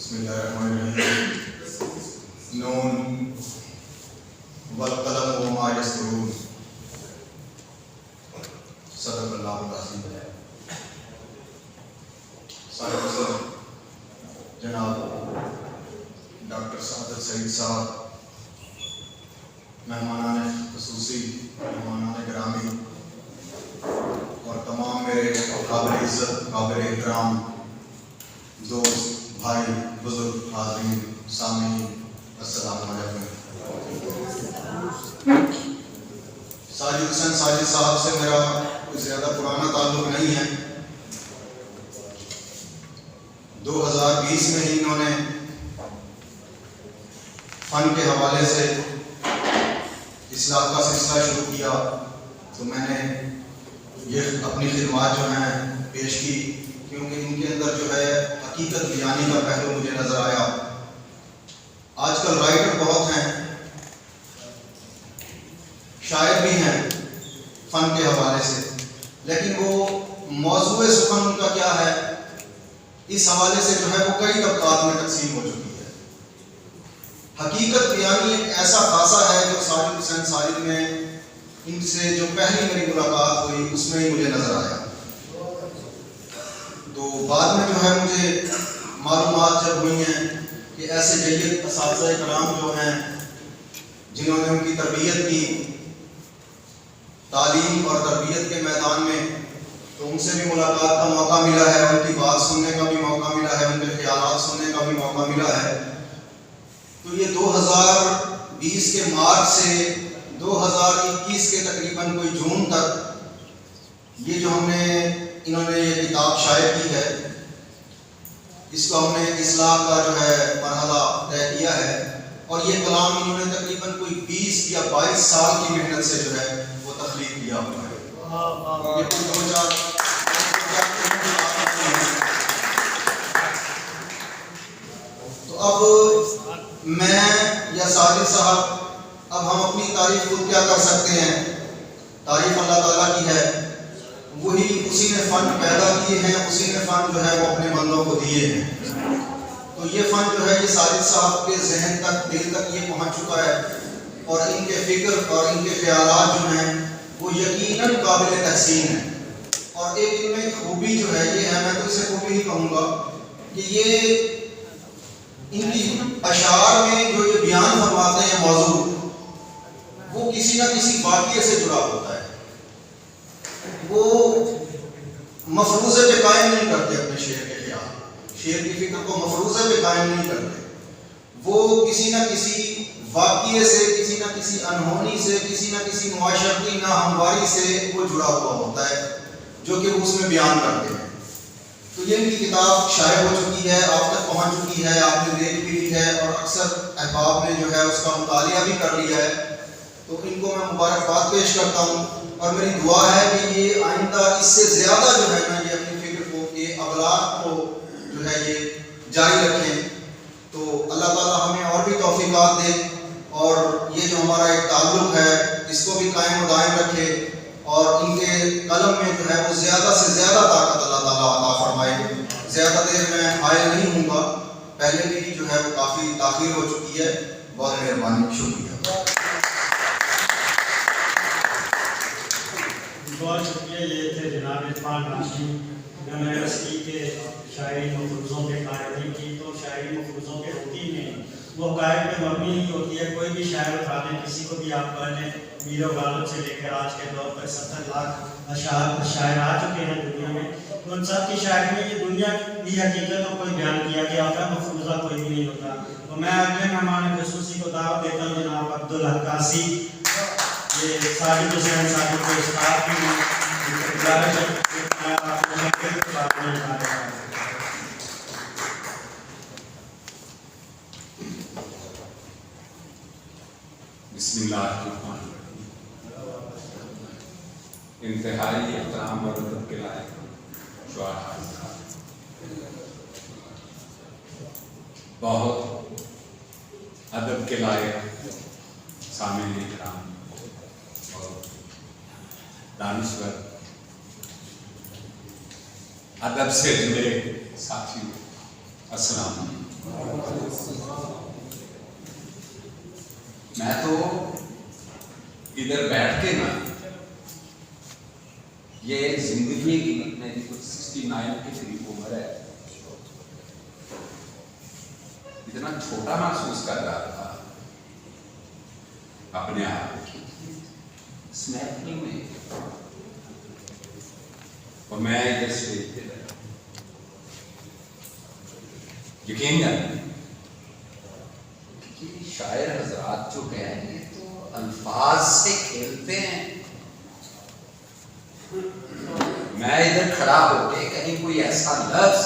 बिस्मिल्लाहिर्रहमानिर्रहीम। नून वल कलम वमा यस्तरून। सदक़ल्लाहुल अज़ीम। साहिब जनाब डॉक्टर सादत सईद साहब, मेहमानान ख़ुसूसी, मेहमानान गिरामी और तमाम मेरे काबिल इज़्ज़त काबिल एहतराम दोस्त भाई बुजुर्ग हाज़रीन सामीन, अस्सलामु अलैकुम। साजिद हुसैन साजिद साहब से मेरा कोई ज़्यादा पुराना ताल्लुक़ नहीं है। 2020 में ही इन्होंने फ़न के हवाले से इस्लाह का सिलसिला शुरू किया, तो मैंने ये अपनी खिदमत जो हैं पेश की, क्योंकि इनके अंदर जो है हकीकत बयानी का पहलू मुझे नज़र आया। आजकल राइटर बहुत हैं, शायर भी हैं फ़न के हवाले से, लेकिन वो मौज़ूए सुख़न उनका क्या है, इस हवाले से जो है वो कई तबक़ात में तक़सीम हो चुकी है। हकीकत बयानी एक ऐसा खासा है जो साजिद हुसैन साजिद में इनसे जो पहली मेरी मुलाकात हुई उसमें ही मुझे नज़र आया। तो बाद में जो है मुझे मालूमात जब हुई हैं कि ऐसे जय्यद असातिज़ा कराम जो हैं जिन्होंने उनकी तरबियत की तालीम और तरबियत के मैदान में, तो उनसे भी मुलाकात का मौका मिला है, उनकी बात सुनने का भी मौका मिला है, उनके ख्यालात सुनने का भी मौका मिला है। तो ये 2020 के मार्च से 2021 के तकरीबन कोई जून तक ये जो इन्होंने ये किताब शाये की है, इसको हमने इस्लाह का जो है मरहला तय किया है, और ये कलाम इन्होंने तकरीबन कोई 20 या 22 साल की मेहनत से जो है वो तख्लीक किया हुआ है। ये कोई 2000 तो अब मैं या साजिद साहब, अब हम अपनी तारीफ खुद क्या कर सकते हैं, तारीफ अल्लाह ताला की है। वही उसी ने फ़न पैदा किए हैं, उसी ने फ़न जो है वो अपने बंदों को दिए हैं। तो ये फ़न जो है ये साजिद साहब के जहन तक, दिल तक ये पहुंच चुका है, और इनके फ़िक्र और इनके ख्यालात जो हैं वो यकीनन काबिल तहसीन है। और एक इनमें खूबी जो है ये है, मैं तो इसे खूबी ही कहूँगा कि ये इनकी अशार में जो ये बयान फरमाते हैं मौजू, वो किसी न किसी वाक़ये से जुड़ा होता है। वो मफरूज़े पे कायम नहीं करते अपने शेर के ख्याल, शेर की फिक्र को मफरूज़े पे कायम नहीं करते। वो किसी न किसी वाक़ये से, किसी न किसी अनहोनी से, किसी न किसी मुआशरती नाहमवारी से वो जुड़ा हुआ होता है, जो कि वो उसमें बयान करते हैं। तो ये इनकी किताब शाये हो चुकी है, आप तक पहुँच चुकी है, आपने देख भी ली है, और अक्सर अहबाब ने जो है उसका मुतालिया भी कर लिया है। तो इनको मैं मुबारकबाद पेश करता हूँ, और मेरी दुआ है कि ये आइंदा इससे ज़्यादा जो है ना ये अपनी फ़िक्र को, ये अबलाग को जो है ये जारी रखें। तो अल्लाह ताला हमें और भी तौफ़ीक़ात दे, और ये जो हमारा एक ताल्लुक़ है इसको भी कायम व दायम रखे, और इनके कलम में जो है वो ज़्यादा से ज़्यादा ताकत अल्लाह ताला अता फरमाए। ज़्यादा देर मैं हायल नहीं हूँगा, पहले भी जो है वो काफ़ी ताख़ीर हो चुकी है। बहुत मेहरबानी, शुक्रिया। बहुत शुक्रिया। ये थे जनाब इरफान नाशी, जिन्होंने रस्ती के शायरी मफरूज़ों पे कायदी की। तो शायरी मफरूज़ों पे होती नहीं, वो कायद पे मबनी ही होती है। कोई भी शायर उठा लें, किसी को भी आप पढ़ लें, मीर गालिब से लेकर आज के दौर पर 70 लाख शायर आ चुके हैं दुनिया में। तो उन सब की शायरी में ये दुनिया की हकीकत को कोई बयान किया गया होता है, मफरूज़ा कोई भी नहीं होता। तो मैं अगले मेहमान ख़ुसूसी को दावत देता हूँ, जनाब अब्दुल हक्कासी। ये साजिद हुसैन साजिद के उस्ताद भी हैं। बिस्मिल्लाहिर्रहमानिर्रहीम। इंतहाई एहतराम और अदब के लायक शुआरा, बहुत अदब के लायक सामीन इकराम और दानिश्वर, अदब से जुड़े साथियों, अस्सलाम। मैं तो इधर बैठ के ना ये जिंदगी की मेरी कुछ 69 के करीब उम्र है, इतना छोटा महसूस कर रहा था अपने आप को स्नैपिंग में, और मैं इधर स्टेज पे लगा। यकीन जानिए कि शायर हजरात जो हैं ये तो अल्फाज से खेलते हैं। मैं इधर खड़ा होके कहीं कोई ऐसा लफ्ज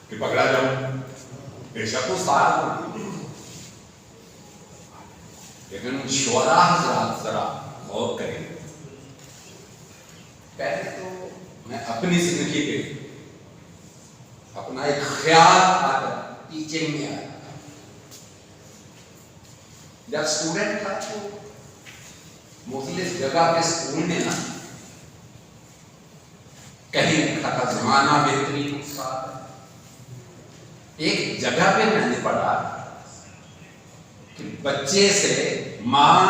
कि पकड़ा जाऊं, बेशक उस्ताद हूं, लेकिन शुअरा हजरात जरा गौर करें। पहले तो मैं अपनी जिंदगी पे अपना एक ख्याल आकर टीचिंग में आया। जब स्टूडेंट था तो मुख्तलिफ जगह के स्कूल में ना कहीं लिखा था जमाना बेहतरीन उस्ताद। एक जगह पे मैंने पढ़ा कि बच्चे से मां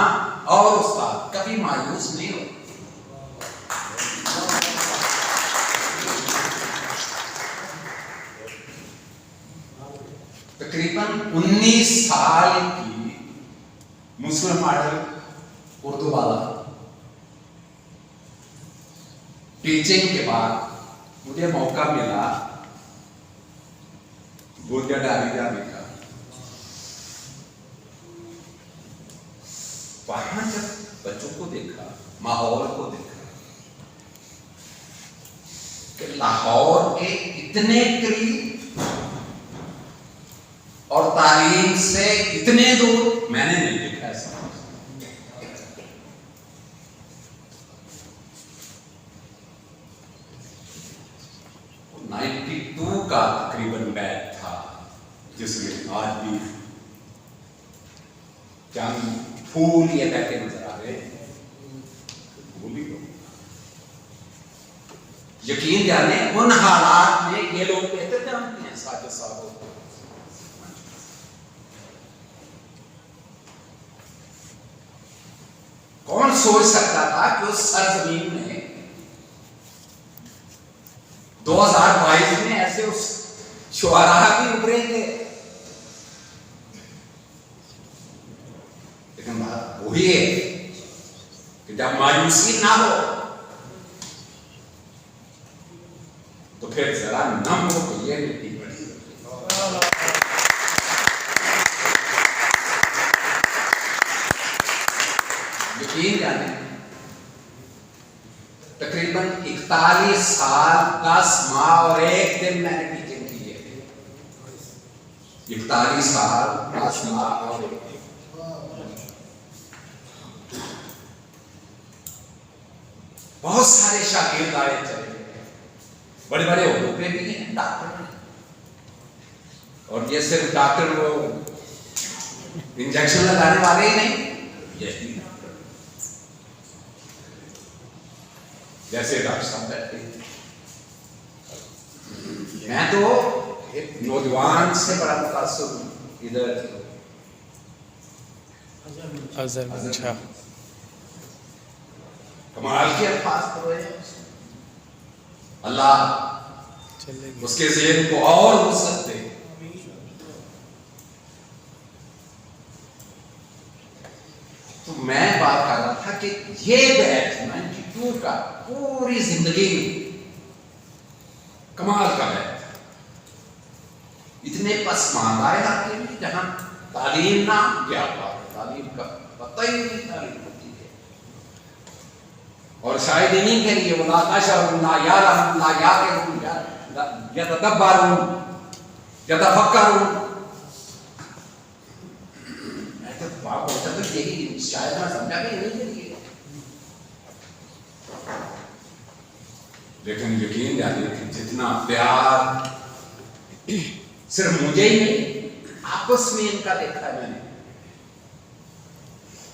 और उस्ताद कभी मायूस नहीं हो। तकरीबन 19 साल की मुस्लिम मॉडल उर्दू वाला टीचिंग के बाद मुझे मौका मिला गोंदिया डाली जाने का। वहां जब बच्चों को देखा, माहौल को देखा कि लाहौर के इतने करीब और तालीम से इतने दूर मैंने नहीं देखा ऐसा। 92 का तकरीबन बैच था जिसमें आज भी चंद फूल ये बैठे नजर आ रहे। भूली लो, यकीन जाने उन हालात में ये लोग बेहतर जानते हैं साजिद साहब। कौन सोच सकता था कि उस सरजमीन में 2022 में ऐसे उस शुआरा भी उभरेंगे। लेकिन बात वही है कि जब मायूसी ना हो तो फिर जरा नम हो तो ये मिट्टी पड़ी। यकीन जाने तकरीबन 41 साल 10 माह और 1 दिन मैंने टीचिंग की है। 41 साल 10 माह और 1 दिन। बहुत सारे शागिर्द आए चले गए, बड़े बड़े ओहदों पे भी हैं, डॉक्टर हैं। और ये सिर्फ डॉक्टर वो इंजेक्शन लगाने वाले ही नहीं, यही जैसे डॉक्टर साहब बैठे। मैं तो एक नौजवान से बड़ा मुतासिर हूं इधर अच्छा कमाल के अल्फाज पढ़े। अल्लाह उसके ज़हन को और वसअत दे। तो मैं बात कर रहा था कि ये बैच 92 का पूरी जिंदगी में कमाल का बैच। इतने पसमानदा इलाके में जहां तालीम ना क्या बात, तालीम का पता ही नहीं तालीम होती है। और शायद इन्हीं के लिए वो यही शायद मैं समझा कि इन्हीं के लिए। लेकिन यकीन जानिए कि जितना प्यार सिर्फ मुझे ही नहीं आपस में इनका देखा है मैंने।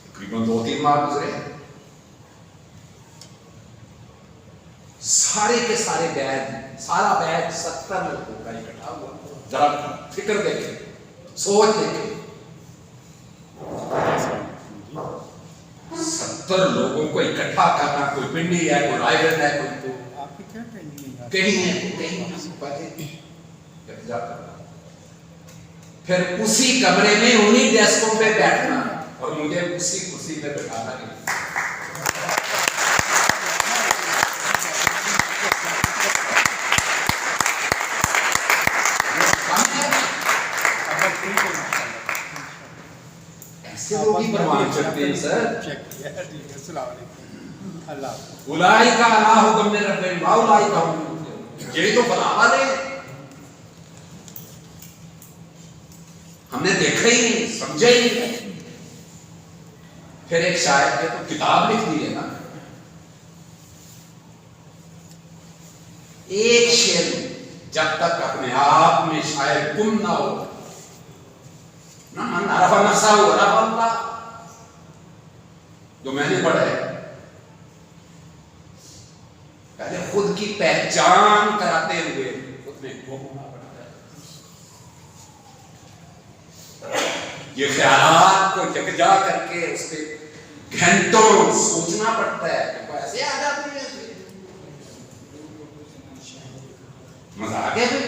तकरीबन 2-3 माह गुजरे, सारे के सारे बैच सारा बैच 70 लोगों का इकट्ठा हुआ। जरा फिक्र देखे, सोच देखे, 70 लोगों को इकट्ठा करना, कोई पिंडी है, कोई रायगढ़ है, कोई तो कहीं है, कहीं फिर उसी कमरे में उन्हीं डेस्कों पे बैठना और मुझे उसी कुर्सी पे बैठाना। ऐसे लोग ही प्रमाण करते हैं सर। उलाई का अल्लाह हुक्म में रब्बे माउलाई का, यही तो बना वाले हमने देखा ही नहीं, समझा ही नहीं। फिर एक शायर ने तो किताब लिख दी है ना, एक शेर जब तक अपने आप में शायर गुम ना हो ना, मन अरफा नसा हो अरफा, जो मैंने पढ़ा है, पहले खुद की पहचान कराते हुए खुद में घूमना पड़ता है। ये ख्यालात को जगजा करके उस पे घंटों सोचना पड़ता है। ऐसे आ जाती है, मजा आ गया भाई।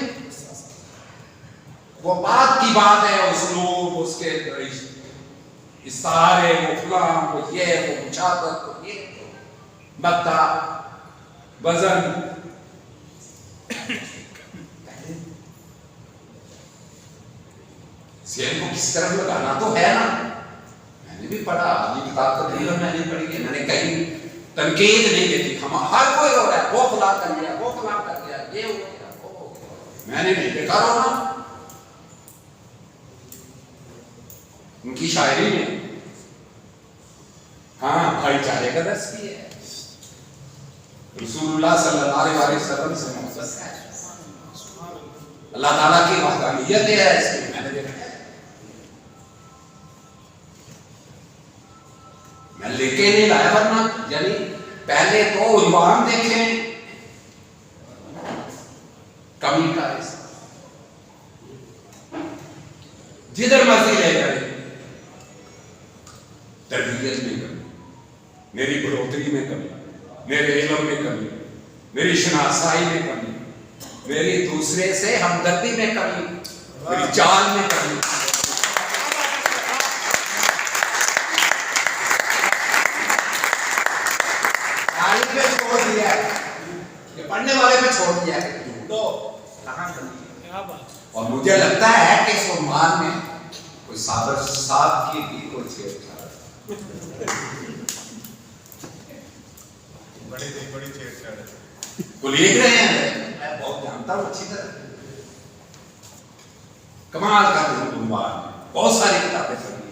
वो बात की बात है, उस लोग उसके इस्तारे, वो फुलां, वो ये, वो मुशाबत, वो ये, बत्ता, वजन, शेर को किस तरफ लगाना तो है ना। मैंने भी पढ़ा, आधी किताब तो नहीं मैंने पढ़ी है, मैंने कहीं तनकीद नहीं की थी। हम हर कोई रो रहा है, वो फलां कर लिया, वो फलां कर लिया, ये हो गया, वो हो गया, मैंने नहीं देखा रोना। उनकी शायरी में हाँ भाईचारे का दर्श भी है, रसूलुल्लाह सल्लल्लाहु अलैहि वसल्लम से मोहब्बत है, अल्लाह ताला की वहदानियत है इसमें, मैंने देखा है। मैं लेके नहीं लाया, वरना यानी पहले तो उन्वान देखें कमी का, जिधर मर्जी ले जाए, तरबियत में कमी, मेरी बढ़ोतरी में कमी, मेरे इल्म में कमी, मेरी शनासाई में कमी, मेरी दूसरे से हमदर्दी में कमी, मेरी चाल में कमी। तारीफ पे छोड़ दिया, ये पढ़ने वाले पे छोड़ दिया तो कहां कमी। और मुझे लगता है कि इस उम्मान में कोई साबर साहब की भी कोई छेड़छाड़, बड़ी छेड़छाड़ वो लिख रहे हैं, मैं बहुत जानता हूं अच्छी तरह, कमाल का उम्मान, बहुत सारी किताबें पढ़ी।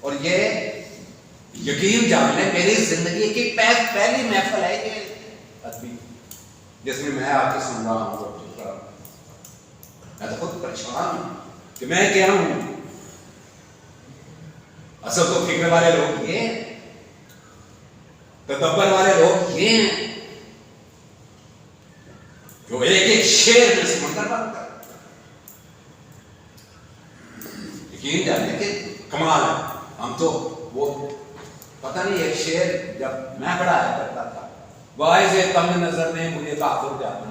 और ये यकीन जान लें, मेरी जिंदगी की पहली महफिल है ये अदबी, जिसमें मैं आके सुन रहा हूँ। मैं तो खुद परेशान हूं कि मैं क्या हूं। असल तो फिक्र वाले लोग ये, तदब्बर वाले लोग ये हैं जो एक एक शेर में समंदर बनता है। यकीन जाने के कमाल है। हम तो वो पता नहीं, एक शेर जब मैं पढ़ाया करता था, वाइज़ तंग नजर ने मुझे काफिर जाना,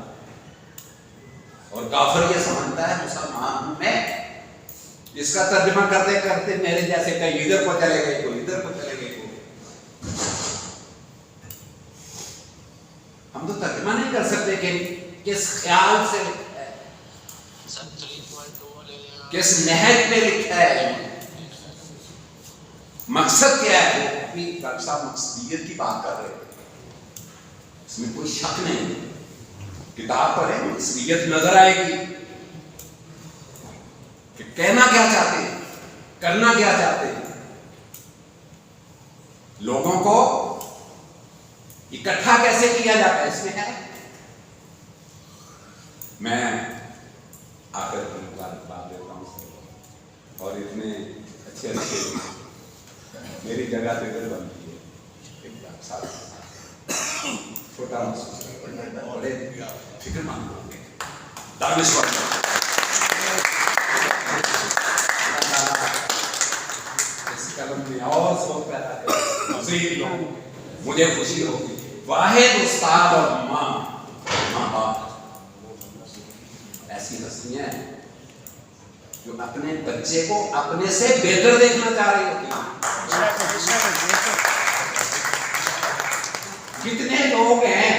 और काफिर ये समझता है मुसलमान में, इसका तर्जुमा करते करते मेरे जैसे कई इधर को चले गए, कोई इधर को चले गए। हम तो तर्जुमा नहीं कर सकते कि किस ख्याल से लिखा है, किस नहज पे लिखा है, मकसद क्या है। वो अपनी रक्षा मकसदियत की बात कर रहे हैं, इसमें कोई शक नहीं। किताब पढ़े, मकसदियत नजर आएगी कि कहना क्या चाहते हैं, करना क्या चाहते हैं, लोगों को इकट्ठा कैसे किया जाता है, इसमें है। मैं आकर बात देता हूँ, और इतने अच्छे अच्छे मेरी जगह पे घर बनती है, एक साथ छोटा महसूस करते हैं, बड़े फिक्रमंद होंगे, दानिश्वर इस कलम में और शौक पैदा करें। मुझे खुशी होगी वाहिद उस्ताद और माँ बाप ऐसी हस्तियां हैं जो अपने बच्चे को अपने से बेहतर देखना चाह रही होती हैं। कितने लोग हैं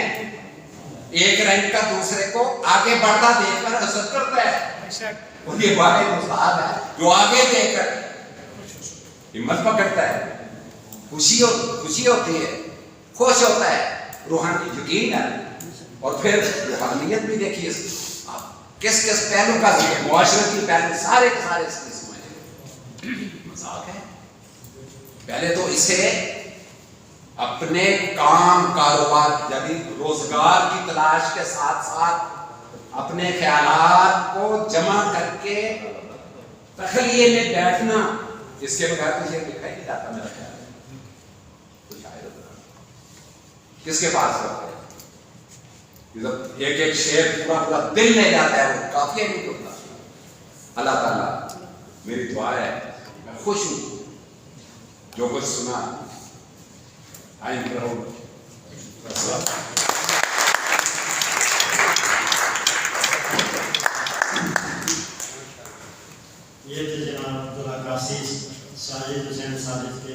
एक रैंक का दूसरे को आगे बढ़ता देखकर हसद करता है, और ये वाहिद उस्ताद है जो आगे देखकर हिम्मत पकड़ता है, खुशी होती है, खुश होता है, रूहानी यकीन है। और फिर रूहानियत भी देखिए आप किस किस पहलू का मुआशरती पहलू सारे के सारे इसमें मजाक है। पहले तो इसे अपने काम कारोबार यानी रोजगार की तलाश के साथ साथ अपने ख्यालात को जमा करके तखलिए में बैठना, इसके बगैर तो ये लिखा ही नहीं जाता मेरा ख्याल। तो शायद किसके पास होता है एक एक शेर पूरा दिल ले जाता है, वो काफी नहीं होता। अल्लाह ताला मेरी दुआ है, मैं खुश हूं जो कुछ सुना। I am proud. ये थे जनाब अब्दुल्ला कासी साजिद हुसैन साजिद के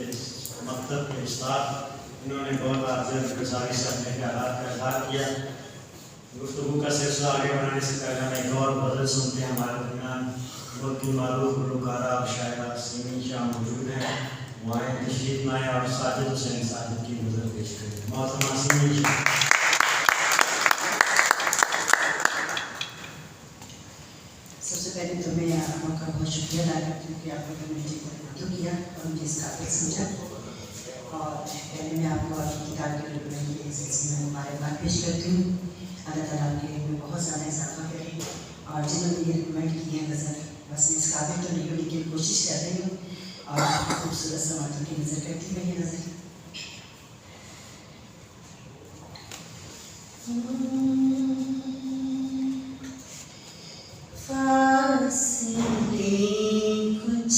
मकतब के उस्ताद। इन्होंने बहुत आज़िज़ गुज़ारिश अपने ख्यालात का इज़हार किया। गुफ्तगू का सिलसिला आगे बढ़ाने से पहले हम एक और गज़ल सुनते हैं। हमारे दरमियान बहुत ही मारूफ गुलकारा और शायरा सीमी शाह मौजूद हैं, वो आए तशरीफ लाएँ और साजिद हुसैन साजिद की गज़ल पेश करें। मौसम सीमी शाह। सबसे पहले तो मैं आपका बहुत शुक्रिया अदा करती हूँ कि आप लोगों ने मुझे तो किया और मुझे इस काबिल समझा। और पहले मैं आपको आपकी किताब के लिए सिलसिले में मुबारकबाद पेश करती हूँ। अल्लाह ताला के में बहुत ज़्यादा इजाफा करे। और जिन्होंने ये रिकमेंड की है गज़ल, बस मैं इस काबिल तो नहीं हूँ लेकिन कोशिश कर रही हूँ और खूबसूरत समातों की नज़र करती हुई नज़र। फासले कुछ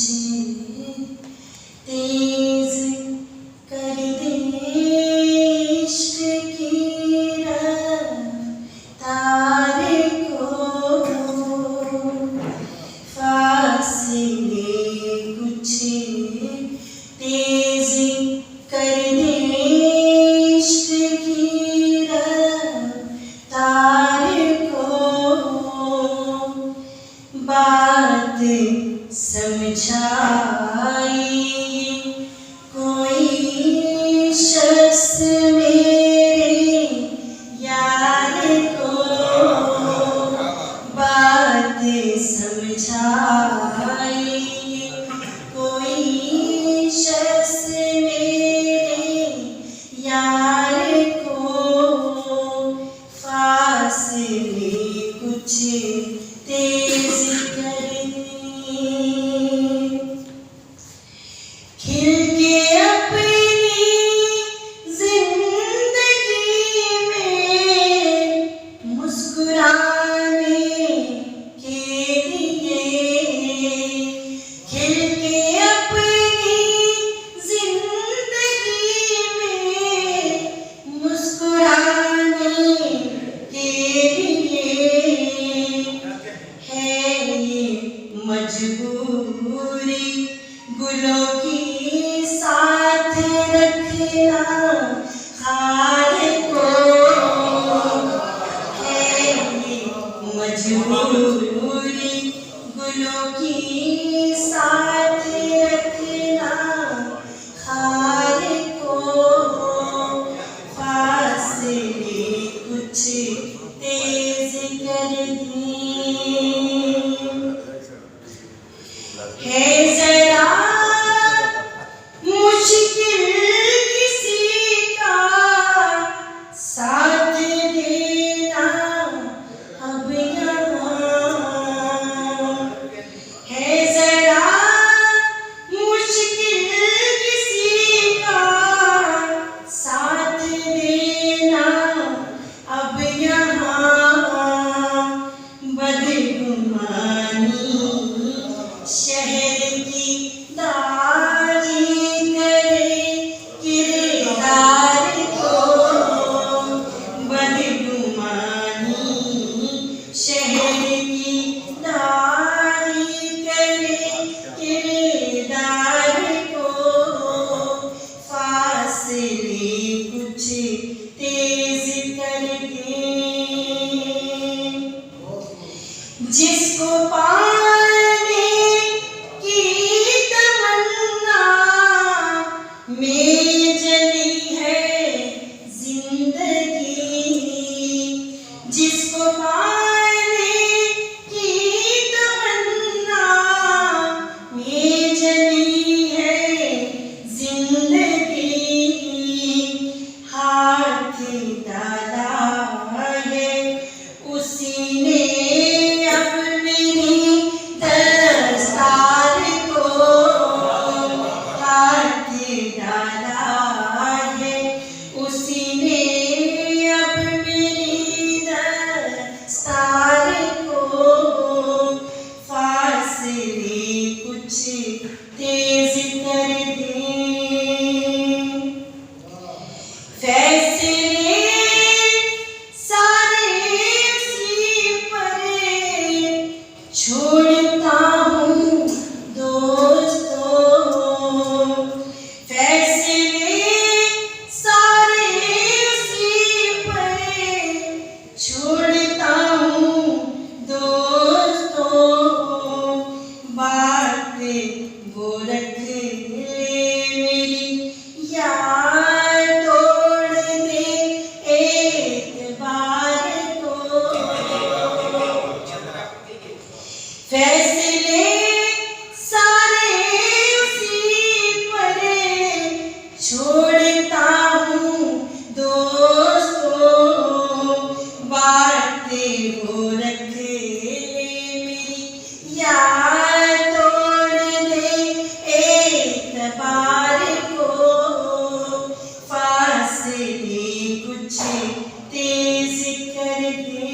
तेज कर दे इश्क की रफ्तार को, फासले कुछ तेज कर दे इश्क की रफ्तार को, बात समझाई कोई शख्स मेरे यार को, बात समझाई कोई शख्स मेरे यार को, फासले कुछ तेज कर खिल के अपनी जिंदगी में मुस्कुराने के लिए छोड़ता हूँ दोस्तों, फैसले सारे उसी पर छोड़ता हूँ दोस्तों, बातें वो रख मेरी याद तोड़ दे एक बार को, फैसले सारे उसी पर छोड़ता हूँ दोस्तों, बातें वो रख मेरी याद तोड़ दे एक बार को, फासले कुछ तेज कर दे,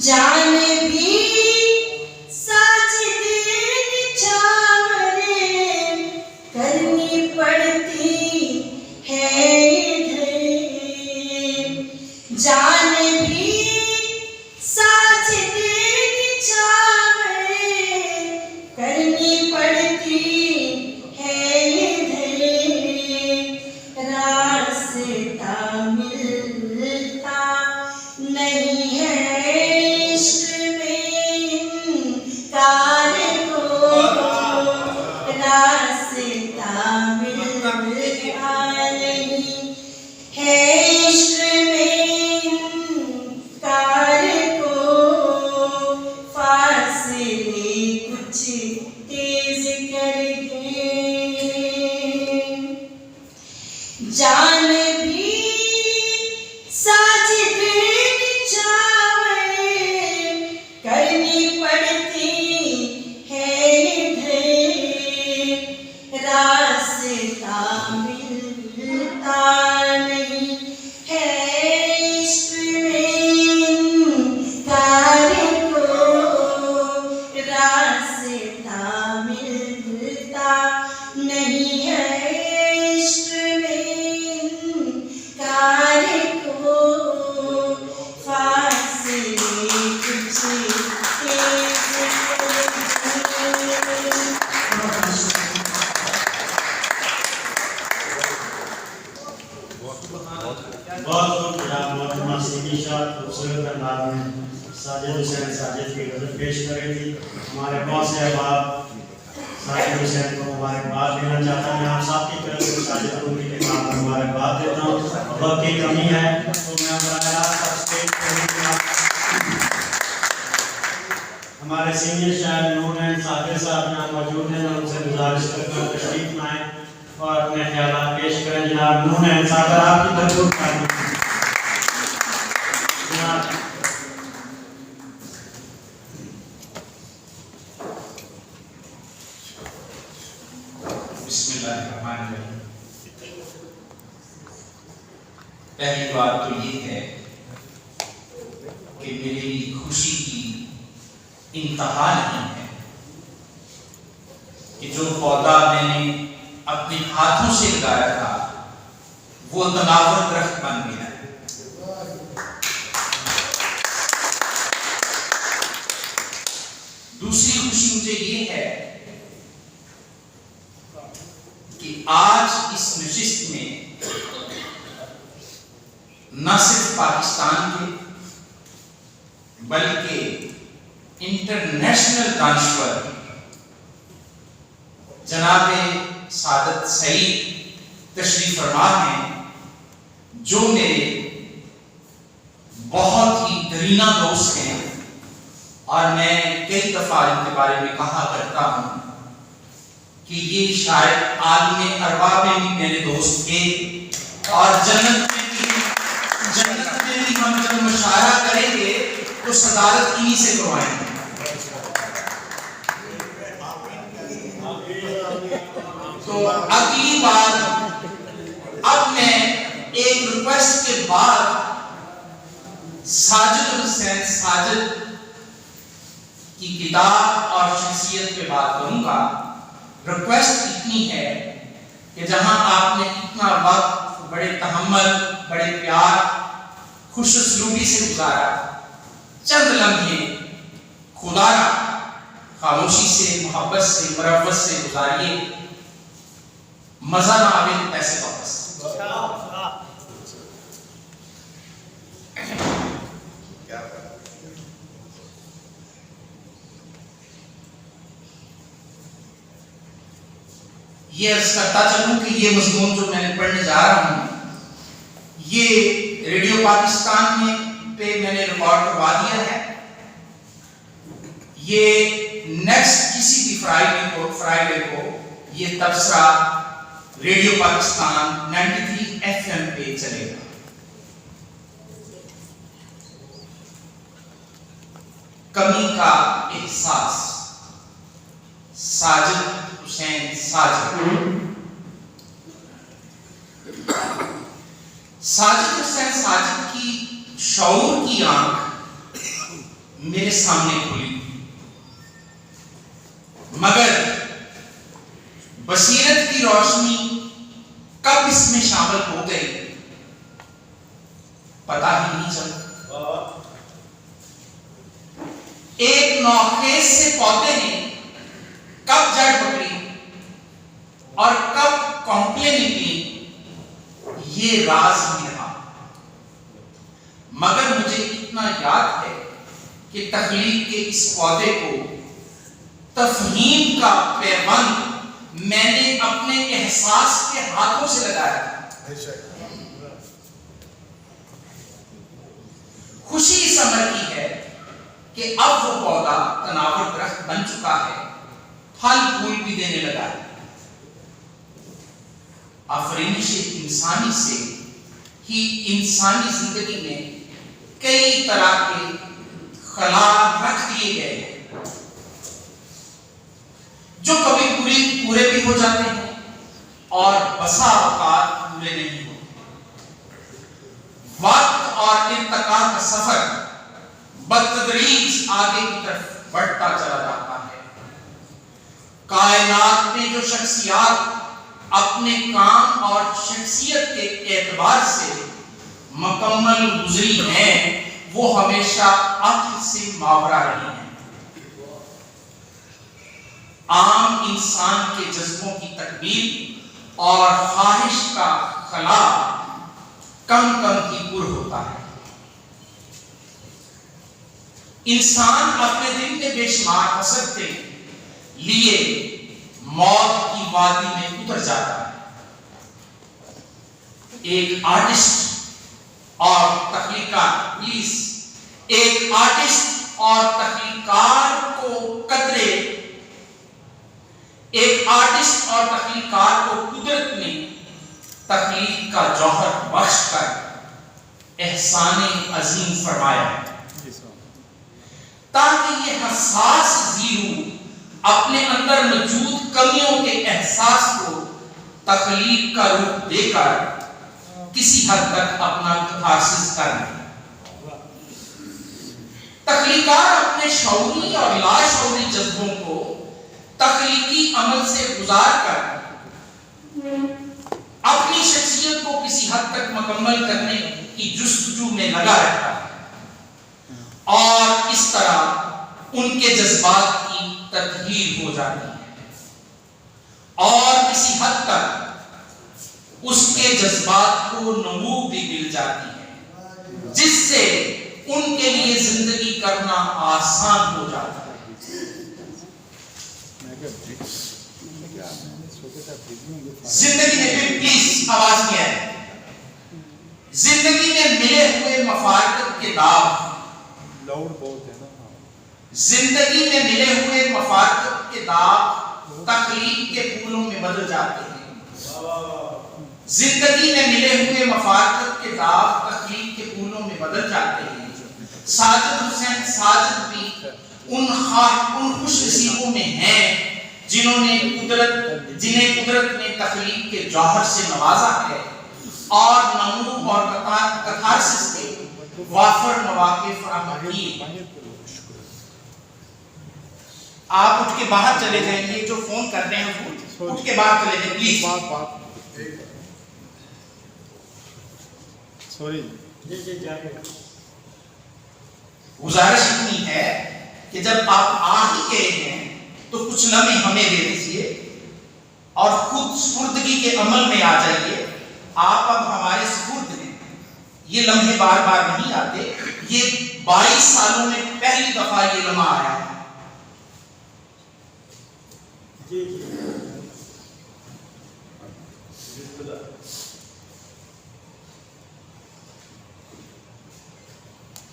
जान भी साजिद निछावरे करनी पड़ती है इधर, जान भी साजिद निछावरे करनी पड़ती है इधर, रास्ता मिलता नहीं है इश्क में कार को, रास्ता मिलता नहीं है इश्क में कार को, फासले कुछ तेज कर दे, जान भी साजिद निछावरे करनी पड़ती है इधर, रास्ता मिलता नहीं है इश्क में कार को, रास्ता मिलता नहीं है इश्क में कार को, फासले कुछ तेज कर दे। बहुत मोहतरमा सीधी शाह खूबसूरत अंदाज में साजिद हुसैन साजिद की गज़ल पेश कर रही थी। हमारे बहुत से अहबाब साजिद हुसैन को मुबारकबाद देना चाहता हूँ। मैं आप सबकी तरफ से साजिद को उनके काम में मुबारकबाद देता हूँ। वक्त की कमी है तो मैं स्टेज हमारे सीनियर शायर नून साबिर साहब यहाँ मौजूद हैं। मैं उनसे गुजारिश करता हूँ तशरीफ लाएँ और अपने ख्यालात पेश करें। जनाब नून साबिर आपकी भरपूर तारीफ। बिस्मिल्लाहिर्रहमानिर्रहीम। पहली बात तो ये है कि मेरी खुशी की इंतहा नहीं है कि जो पौधा मैंने अपने हाथों से लगाया था वो तनावर दरख्त बन गया है। दूसरी खुशी मुझे ये है कि आज इस नशिस्त में न सिर्फ पाकिस्तान के बल्कि इंटरनेशनल दानिश्वर जनाबे सादत सईद तशरीफ फरमा हैं, जो मेरे बहुत ही दरीना दोस्त हैं और मैं कई दफा इनके बारे में कहा करता हूं कि ये शायद आलमे अरवा में भी मेरे दोस्त थे और जन्नत में भी हम जब मुशायरा करेंगे तो सदारत इन्हीं से करवाएंगे। तो अगली बार अब मैं एक रिक्वेस्ट के बाद साजिद हुसैन साजिद की किताब और शख्सियत पे बात करूंगा। रिक्वेस्ट इतनी है कि जहां आपने इतना वक्त बड़े तहम्मुल, बड़े प्यार, खुश उसलूबी से गुजारा, चंद लम्हे खुदारा खामोशी से, मोहब्बत से, मरवत से गुजारिए। मजा ना आवे तो पैसे वापस। ये अर्ज करता चलूं कि ये मजमून जो मैंने पढ़ने जा रहा हूं, ये रेडियो पाकिस्तान में पे मैंने रिकॉर्ड करवा दिया है। ये नेक्स्ट किसी भी फ्राइडे को ये तबसरा रेडियो पाकिस्तान 93 FM पे चलेगा। कमी का एहसास, साजिद हुसैन साजिद। साजिद हुसैन साजिद की शऊर की आंख मेरे सामने खुली, मगर बसीरत की रोशनी कब इसमें शामिल हो गई पता ही नहीं चला। एक नौखेज से पौधे ने कब जड़ पकड़ी और कब कॉम्प्ले निकली, ये राज नहीं रहा। मगर मुझे इतना याद है कि तख्लीक के इस पौधे को तफहीम का पैबंद मैंने अपने एहसास के हाथों से लगाया था। खुशी इस अमर की है कि अब वो पौधा तनावर दरख्त बन चुका है, फल फूल भी देने लगा है। आफरीनिश इंसानी से ही इंसानी जिंदगी में कई तरह के खला रख दिए गए हैं, जो कभी पूरे भी हो जाते हैं और बसा औकात पूरे नहीं होते। वक्त और इंतकाल का सफर बतदरीज आगे की तरफ बढ़ता चला जाता है। कायनात में जो शख्सियत अपने काम और शख्सियत के एतबार से मुकम्मल गुजरी हैं, वो हमेशा अक्ल से मावरा रही हैं। आम इंसान के जज्बों की तकमील और ख्वाहिश का खला कम ही पुर होता है। इंसान अपने दिल में बेशुमार हसरत के लिए मौत की वादी में उतर जाता है। एक आर्टिस्ट और तख्लीकार, प्लीज, एक आर्टिस्ट और तख्लीकार को कदरे, एक आर्टिस्ट और तख्लीकार को कुदरत ने तख्लीक का जौहर बख्श कर एहसाने अजीम फरमाया, ताकि ये हसास जीरू अपने अंदर मौजूद कमियों के एहसास को तख्लीक का रूप देकर किसी हद तक अपना कथारसिस कर ले। तख्लीकार अपने शौरी और लाशौरी जज्बों को तख्लीकी अमल से गुजार कर अपनी शख्सियत को किसी हद तक मुकम्मल करने की जुस्तजू में लगा रहता है और इस तरह उनके जज्बात की तत्हीर हो जाती है और किसी हद तक उसके जज्बात को नमू भी मिल जाती है, जिससे उनके लिए जिंदगी करना आसान हो जाता है। जिंदगी में, प्लीज आवाज नहीं है, जिंदगी में मिले हुए मफारकत के दाव, जिंदगी में मिले हुए मफारकत के दाव तख्लीक के फूलों में बदल जाते हैं। जिंदगी में मिले हुए मफारकत के दाव तख्लीक के फूलों में बदल जाते हैं। साजिद हुसैन साजिद भी उन खुशनसीबों में हैं जिन्हें कुदरत ने तख्लीक के जौहर से नवाजा है और नमू और कथारसिस के वाफर मौके फराहम किए। आप उठ के बाहर चले जाएंगे, जो फोन कर रहे हैं उठ के बाहर चले जाए प्लीज। सॉरी जी जाइए। गुजारिश इतनी है कि जब आप आ ही गए हैं तो कुछ लम्हे हमें दे दीजिए और खुद सुपुर्दगी के अमल में आ जाइए। आप अब हमारे सुपुर्द हैं। ये लम्हे बार बार नहीं आते। ये 22 सालों में पहली दफा ये लम्हा आया है।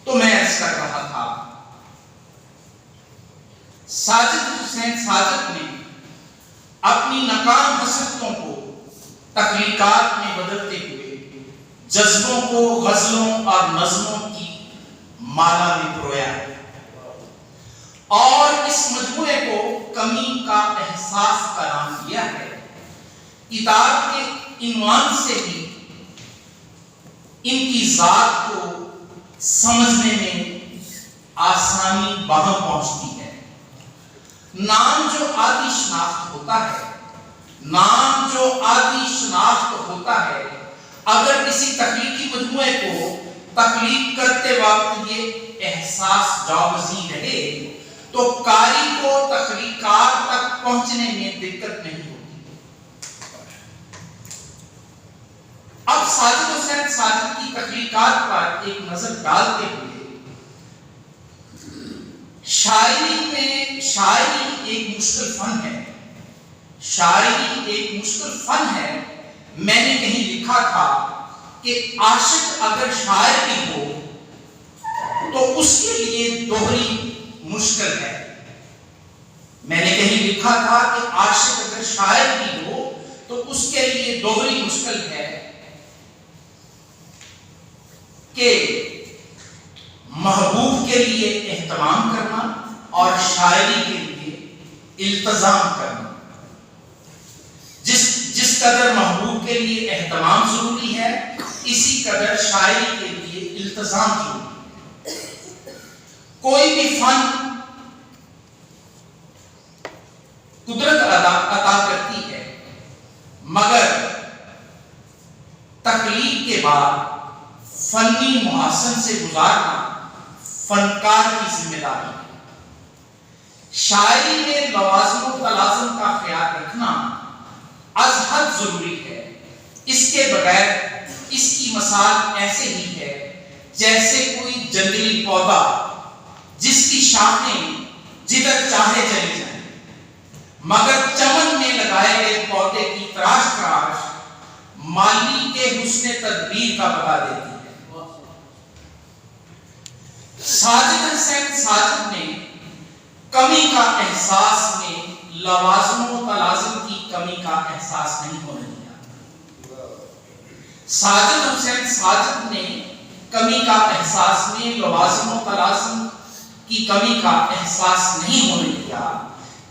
तो मैं ऐसा कर रहा था, साजिद हुसैन साजिद ने अपनी नाकाम हसरतों को तख्लीकात में बदलते हुए जज्बों को गजलों और नज़मों की माला में परोया और इस मजमूए को कमी का एहसास का नाम दिया है। किताब के इन्वान से ही इनकी जात को समझने में आसानी वहां पहुंचती है। नाम जो आदि शनाख्त होता है, नाम जो आदि शनाख्त होता है, अगर किसी तख्लीकी मजमूए को तख्लीक करते वक्त ये एहसास जावज़ी रहे तो कारी को तख्लीकार तक पहुंचने में दिक्कत नहीं होती। अब साजिद हुसैन साजिद की तख्लीकात पर एक नजर डालते हुए, शायरी एक मुश्किल फन है। शायरी एक मुश्किल फन है। मैंने कहीं लिखा था कि आशिक अगर शायर भी हो तो उसके लिए दोहरी मुश्किल है। मैंने कहीं लिखा था कि आशिक अगर शायर भी हो तो उसके लिए दोहरी मुश्किल है कि महबूब के लिए एहतमाम करना और शायरी के लिए इल्तजाम करना। जिस कदर महबूब के लिए एहतमाम जरूरी है, इसी कदर शायरी के लिए इल्तजाम जरूरी है। कोई भी फन कुदरत अता करती है, मगर तकलीफ के बाद फनी मुहासन से गुजारना फनकार की जिम्मेदारी है। शायरी में लवाज़िम और तलाज़िम का ख्याल रखना अज़ हद जरूरी है। इसके बगैर इसकी मिसाल ऐसे ही है जैसे कोई जंगली पौधा जिसकी शाखें जिधर चाहे चली जाएं, मगर चमन में लगाए गए पौधे की तराश माली के हुस्ने तदबीर का बता देती है। साजिद हुसैन साजिद ने कमी का एहसास में लवाज़िम और तलाज़िम की कमी का एहसास नहीं होने दिया। साजिद हुसैन साजिद ने कमी का एहसास में लवाज़िम और तलाज़िम की कमी का एहसास नहीं होने दिया।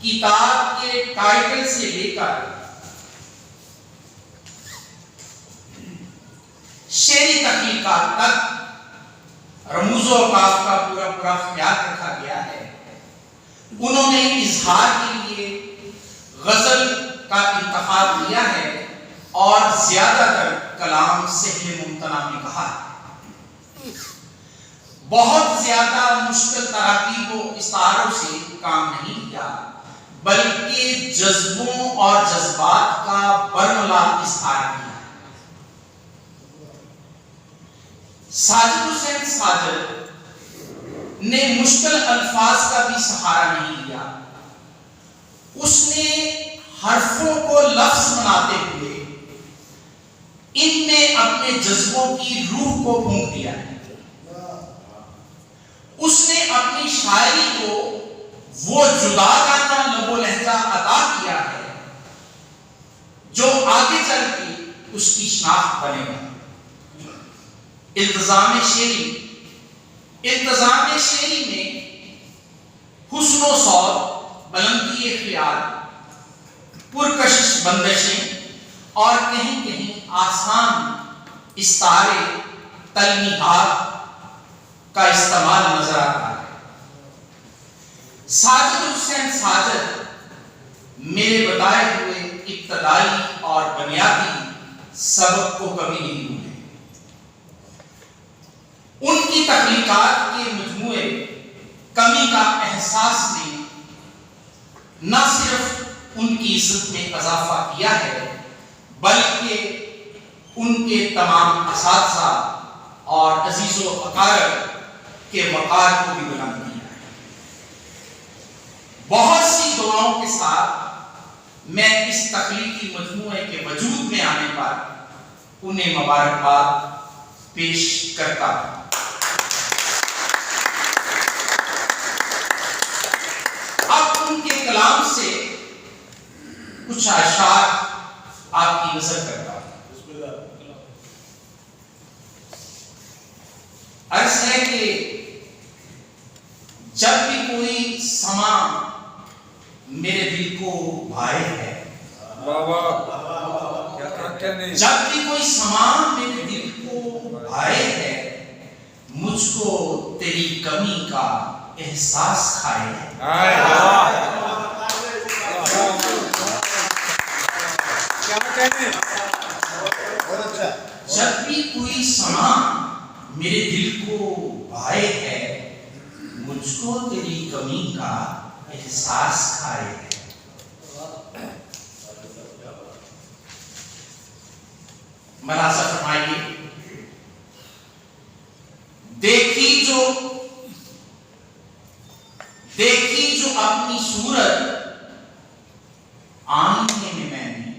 किताब के टाइटल से लेकर शेरी तख्लीकात तक रमूज़ो औकाफ का पूरा ख्याल रखा गया है। उन्होंने इजहार के लिए गजल का इंतखाब किया है और ज्यादातर कलाम सहले मुमतना में कहा है। बहुत ज्यादा मुश्किल तराकीब व इस्तारों से काम नहीं किया, बल्कि जज्बों और जज्बात का बरमला इस्तार किया। साजिद हुसैन साजिद ने मुश्किल अल्फाज का भी सहारा नहीं लिया। उसने हरफों को लफ्ज बनाते हुए इनमें अपने जज्बों की रूह को फूंक दिया। उसने अपनी शायरी को वो जुदागाना लबो लहजा अदा किया है जो आगे चल के उसकी शनाख्त बनेगा। इल्तजाम शेरी में हुस्न व सौर, बुलंदी ख्याल, पुरकशिश बंदिशें और कहीं कहीं आसान इस्तारे तलमीहात का इस्तेमाल नजर आता है। साजिद हुसैन साजिद मेरे बताए हुए इब्तदाई और बुनियादी सबक को कभी नहीं भूले। उनकी तख्लीकात के मजमूए एहसास ने न सिर्फ उनकी इज्जत में इजाफा किया है, बल्कि उनके तमाम असातिज़ा और अजीज़ो अकारब के वक़ार को भी बुलंद किया है। बहुत सी दुआओं के साथ मैं इस तख्लीकी मजमूए के वजूद में आने पर उन्हें मुबारकबाद पेश करता हूं। अब उनके कलाम से कुछ अशार आपकी नजर करता हूं। अर्ज है कि जब भी कोई समा मेरे दिल को भाए है, जब भी कोई समा मेरे दिल को भाए है, मुझको तेरी कमी का एहसास खाए है। जब भी कोई समा मेरे दिल को भाए है, मुझको तेरी कमी का एहसास खाए है। मलाजा फरमाइए, देखी जो अपनी सूरत आईने में मैंने,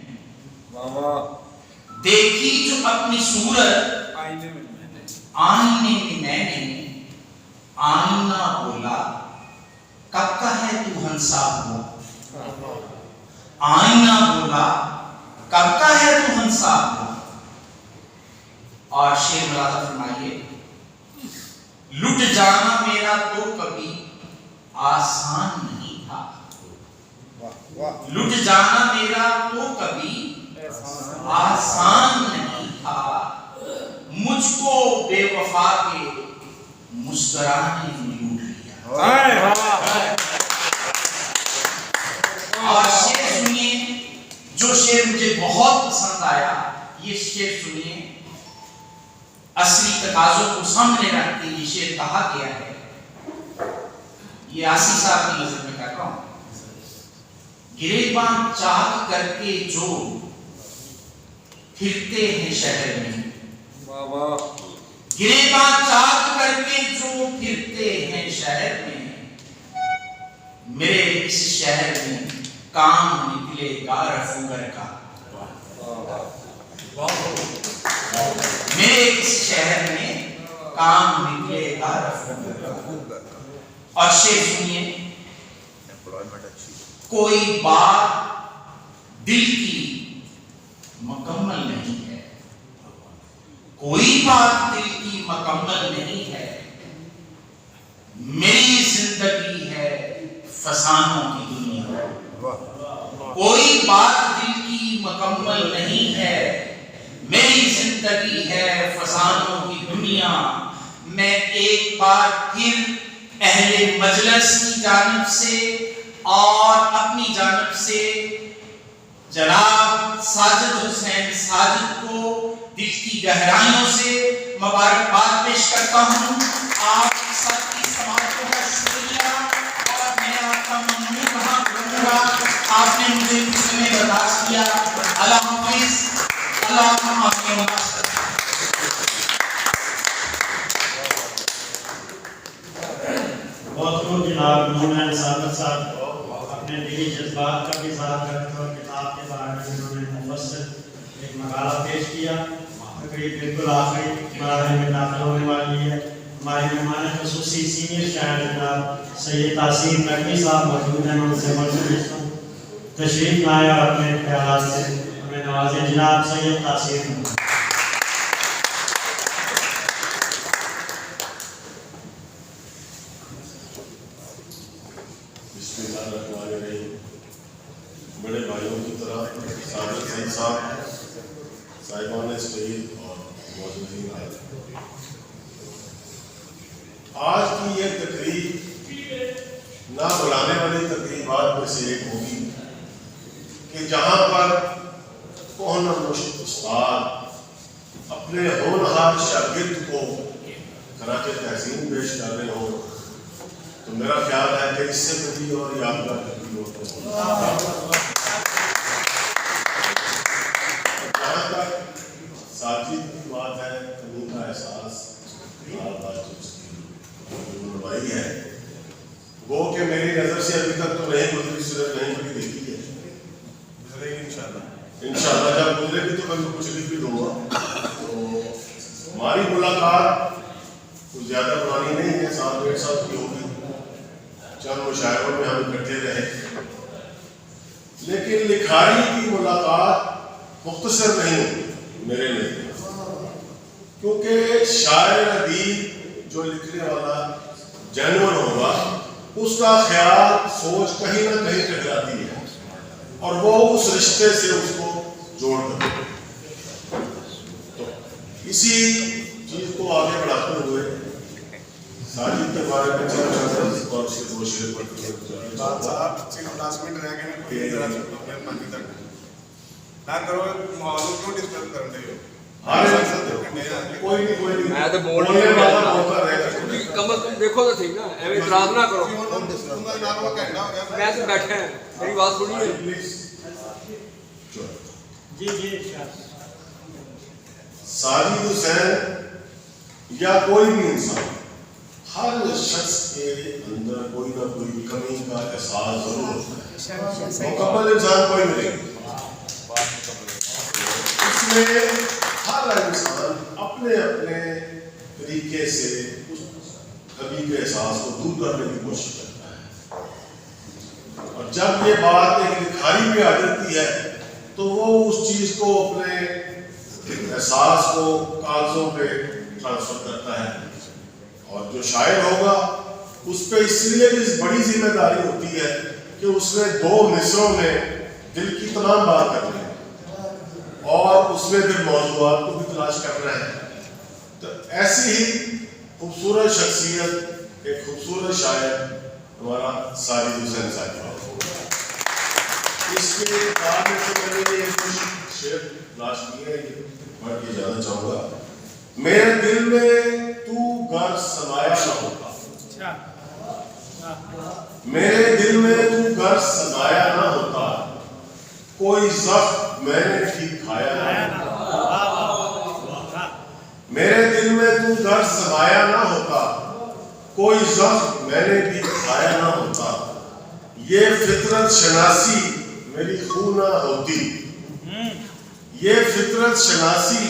देखी जो अपनी सूरत आईने में मैंने, आईना बोला कब का है तू हंसा हुआ, आईना बोला कब का है तू हंसा हुआ। और शेर मलाजा फरमाइए, लुट जाना मेरा तो कभी आसान नहीं था, लुट जाना मेरा तो कभी आसान नहीं था, मुझको बेवफा के मुस्कुराने में लूट लिया। और शेर सुनिए, जो शेर मुझे बहुत पसंद आया, ये शेर सुनिए, असली तकाज़ों को सामने रख के ये शेर कहा गया है। ये आसी साहब की नजर में कर रहा हूं। गिरेबान चाक करके जो फिरते हैं शहर में, गिरेबान चाक करके जो फिरते हैं शहर में, मेरे इस शहर में काम निकलेगा रफूगर का, मेरे इस शहर में काम निकलेगा रफूगर का। और शेर सुनिए, कोई बात दिल की मुकम्मल नहीं है, कोई बात दिल की मुकम्मल नहीं है, मेरी जिंदगी है फसानों की दुनिया, कोई बात दिल की मुकम्मल नहीं है, मेरी जिंदगी है फसानों की दुनिया। मैं एक बार फिर अहले मजलिस की जानिब से और अपनी जानिब से जनाब साजिद हुसैन साजिद को दिल की गहराइयों से मुबारकबाद पेश करता हूँ। आप सबकी समाअतों का शुक्रिया, और मैं आपका ममनून रहूंगा। आपने मुझे कुछ समय बर्दाश्त किया। अल्लाह हाफिज़। बहुत खूब जनाब मोहम्मद साबित साहब अपने दिली जज्बात का भी इज़हार करते और किताब के बारे में उन्होंने मुफस्सल एक मकाला पेश किया। तकरीब बिल्कुल आखिरी मराहल में दाखिल होने वाली है। हमारे मेहमान ख़ुसूसी सीनियर शायर जनाब सैयद तासीर नकवी साहब मौजूद हैं, उनसे मर्ज़ूम तशरीफ लाएँ और अपने ख्यालात से हमें नवाज़ें। जनाब सैयद तासीर। बड़े भाइयों की तरह साबित सईद साहब, साहिबान स्टेज और मौजूदीन आए। आज की ये तकरीब ना बुलाने वाली तकरीबात में से एक होगी कि जहाँ पर कौन उस्ताद अपने होनहार शागिर्द को खराज तहसीन पेश कर रहे हो, तो मेरा ख्याल सवाल है कि इससे कभी और यादगार कभी होते हैं। जहाँ तक साजिद की बात है, कमी का एहसास रुनवाई है, वो कि मेरी नजर से अभी तक तो नहीं गुजरी, सूरज नहीं कभी देखी है, गुजरेगी इंशाल्लाह। जब गुजरेगी तो मैं कुछ लिख भी दूंगा। तो हमारी मुलाकात कुछ ज्यादा पुरानी नहीं है, 7-8 साल की होगी। चंद मुशायरों में हम इकट्ठे रहे, लेकिन लिखारी की मुलाकात मुख्तसर नहीं होती मेरे लिए, क्योंकि शायर अदीब जो लिखने वाला जेन्युइन होगा, उसका ख्याल सोच कहीं ना कहीं टकराती है और वो उस रिश्ते से उसको जोड़ देता। तो इसी चीज को आगे बढ़ाते हुए साजिद के बारे में और उसके 2 शेर पढ़ते साहब 10 मिनट रह गए ना करो, मालूम क्यों डिस्टर्ब कर रहे हो? कोई नहीं मैं तो बोलने वाला मौका रहेगा। कम से कम देखो तो ठीक ना, एवं इतराज ना करो। मैं तो बैठे हैं, मेरी बात सुनिए। जी साजिद हुसैन या कोई भी इंसान, हर शख्स के अंदर कोई ना कोई कमी का एहसास जरूर होता है। मुकम्मल इंसान कोई नहीं, इसमें हर इंसान अपने अपने तरीके से उस कमी के एहसास को दूर करने की कोशिश करता है। और जब ये बात एक लिखारी पे आ जाती है तो वो उस चीज को अपने एहसास को कागजों पे ट्रांसफर करता है, और जो शायर होगा उस पे इसलिए भी बड़ी जिम्मेदारी होती है कि उसने 2 मिसरों में दिल की तमाम बात करनी है और उसमें फिर मौजूदात को भी तलाश करना है। तो ऐसी ही खूबसूरत शख्सियत, एक खूबसूरत शायर हमारा साजिद हुसैन साहब। इसके बाद से मैंने ये कुछ शेर तलाश किए, ये पढ़ के जाना चाहूँगा। मेरे दिल में तू घर समाया ना होता, मेरे दिल में तू घर समाया ना होता, कोई जख्म मैंने ठीक खाया ना होता। मेरे दिल में तू घर समाया ना होता, कोई जख्म मैंने भी खाया ना होता। ये फितरत शनासी मेरी खून ना होती, ये फितरत शनासी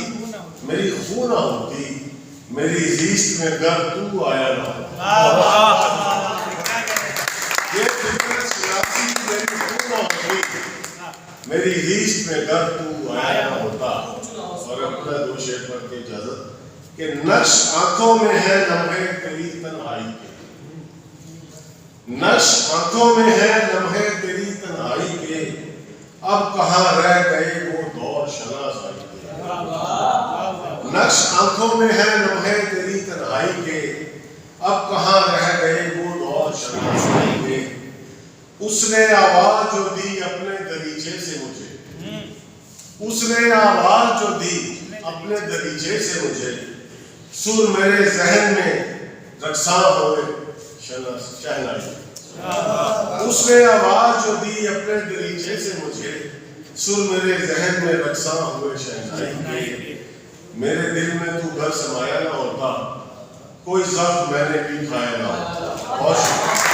मेरी खून ना होती, मेरी ज़िस्त में घर तू आया ना होता। ये फितरत शनासी मेरी खून ना होती, मेरी ज़िस्त में घर तू आया ना होता। और अपना 2 शेर पढ़ के इजाजत कि नक्श आंखों में है लम्हे तेरी तन्हाई के, नक्श आंखों में है लम्हे तेरी तन्हाई के, अब कहाँ रह गए वो दौर शनासाई के। नक्श आंखों में है लम्हे तेरी तन्हाई के, अब कहाँ रह गए वो दौर शनासाई के। उसने आवाज जो दी अपने दरीचे से मुझे, उसने आवाज जो दी अपने दरीचे से मुझे, सुर मेरे जहन में रक्सा हुए शहनाई। उसने आवाज जो दी अपने दरीचे से मुझे, सुर मेरे जहन में रक्सा हुए शहनाई। मेरे दिल में तू घर समाया ना होता, कोई जख्म मैंने भी खाया ना होता।